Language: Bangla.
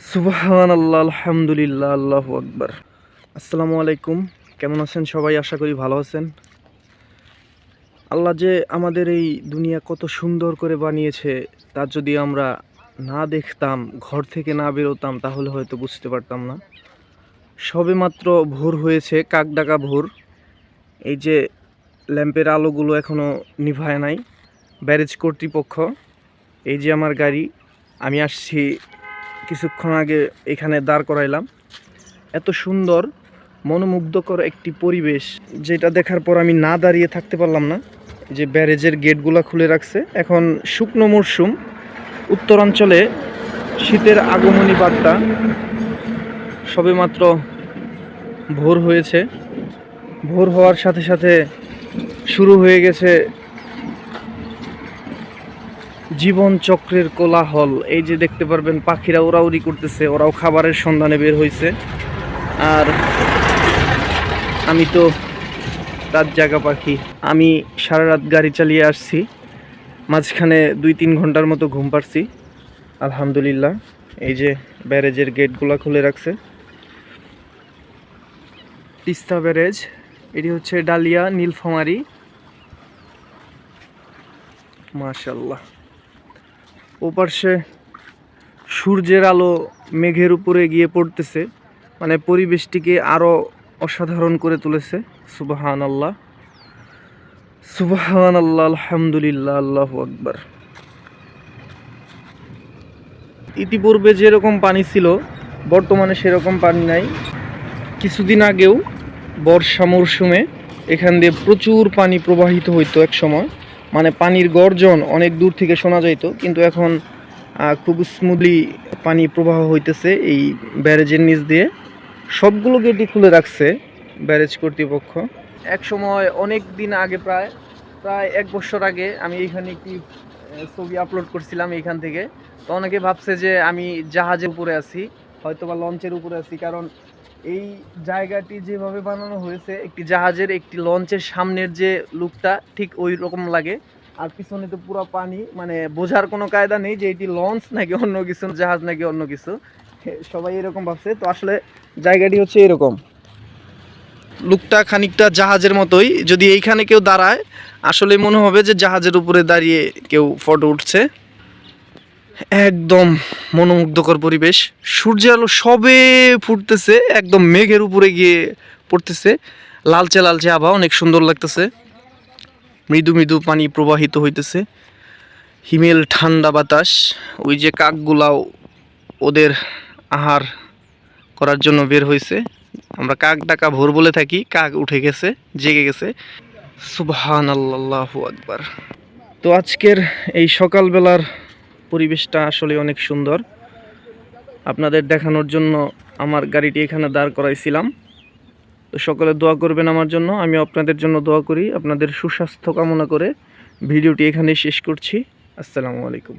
সুবহানাল্লাহ, আলহামদুলিল্লাহ, আল্লাহু আকবার। আসসালামু আলাইকুম। কেমন আছেন সবাই? আশা করি ভালো আছেন। আল্লাহ যে আমাদের এই দুনিয়া কত সুন্দর করে বানিয়েছে, তা যদি আমরা না দেখতাম, ঘর থেকে না বেরোতাম, তাহলে হয়তো বুঝতে পারতাম না। সবেমাত্র ভোর হয়েছে, কাকডাকা ভোর। এই যে ল্যাম্পের আলোগুলো এখনো নিভায় নাই। ব্যারেজ কর্তৃপক্ষ, এই যে আমার গাড়ি, আমি আসছি কিছুক্ষণ আগে, এখানে দাঁড় করাইলাম। এত সুন্দর মনোমুগ্ধকর একটি পরিবেশ, যেটা দেখার পর আমি না দাঁড়িয়ে থাকতে পারলাম না। যে ব্যারেজের গেটগুলো খুলে রাখছে। এখন শুকনো মরশুম, উত্তরাঞ্চলে শীতের আগমনী বার্তা। সবেমাত্র ভোর হয়েছে, ভোর হওয়ার সাথে সাথে শুরু হয়ে গেছে জীবন চক্রের কোলাহল। এই যে দেখতে পারবেন পাখিরা উড়াউড়ি করতেছে, ওরাও খাবারের সন্ধানে বের হয়েছে। আর আমি তো রাত জাগা পাখি। আমি সারা রাত গাড়ি চালিয়ে আসছি, মাঝখানে 2-3 ঘন্টার মতো ঘুম পাড়ছি। আলহামদুলিল্লাহ। এই যে ব্যারেজের গেটগুলো খুলে রাখছে, তিস্তা ব্যারেজ। এটি হচ্ছে ডালিয়া নীলফামারী। মাশাআল্লাহ। ওপাশে সূর্যের আলো মেঘের উপরে গিয়ে পড়তেছে, মানে পরিবেশটিকে আরো অসাধারণ করে তুলেছে। সুবহানাল্লাহ, সুবহানাল্লাহ, আলহামদুলিল্লাহ, আল্লাহু আকবার। ইতিপূর্বে যেরকম পানি ছিল, বর্তমানে সেরকম পানি নাই। কিছুদিন আগেও বর্ষা মরশুমে এখান দিয়ে প্রচুর পানি প্রবাহিত হইতো এক সময়, মানে পানির গর্জন অনেক দূর থেকে শোনা যাইতো। কিন্তু এখন খুব স্মুথলি পানি প্রবাহ হইতেছে এই ব্যারেজের নিচ দিয়ে। সবগুলো গেটই খুলে রাখছে ব্যারেজ কর্তৃপক্ষ। এক সময় অনেক দিন আগে, প্রায় 1 বছর আগে, আমি এইখানে একটি ছবি আপলোড করছিলাম এইখান থেকে। তো অনেকে ভাবছে যে আমি জাহাজের উপরে আছি, হয়তো বা লঞ্চের উপরে আছি, কারণ এই জায়গাটি যেভাবে বানানো হয়েছে, একটি জাহাজের, একটি লঞ্চের সামনের যে লুকটা ঠিক ওই রকম লাগে। আর পিছনে তো পুরো পানি, মানে বোঝার কোনো কায়দা নেই যে এটি লঞ্চ নাকি অন্য কিছু, জাহাজ নাকি অন্য কিছু। সবাই এরকম ভাবছে। তো আসলে জায়গাটি হচ্ছে এরকম, লুকটা খানিকটা জাহাজের মতোই। যদি এইখানে কেউ দাঁড়ায়, আসলে মনে হবে যে জাহাজের উপরে দাঁড়িয়ে কেউ ফটো উঠছে। একদম মনোমুগ্ধকর পরিবেশ। সূর্যের আলো সবে ফুটতেছে, একদম মেঘের উপরে গিয়ে পড়তেছে। লালচে লালচে আবহাওয়া, অনেক সুন্দর লাগতেছে। মৃদু মৃদু পানি প্রবাহিত হইতেছে, হিমেল ঠান্ডা বাতাস। ওই যে কাকগুলাও ওদের আহার করার জন্য বের হয়েছে। আমরা কাক ডাকা ভোর বলে থাকি, কাক উঠে গেছে, জেগে গেছে। সুবহানাল্লাহ, আল্লাহু আকবার। তো আজকের এই সকালবেলার পরিবেশটা আসলে অনেক সুন্দর। আপনাদের দেখানোর জন্য আমার গাড়িটি এখানে দাঁড় করাইছিলাম। তো সকলে দোয়া করবেন আমার জন্য, আমি আপনাদের জন্য দোয়া করি। আপনাদের সুস্বাস্থ্য কামনা করে ভিডিওটি এখানেই শেষ করছি। আসসালামু আলাইকুম।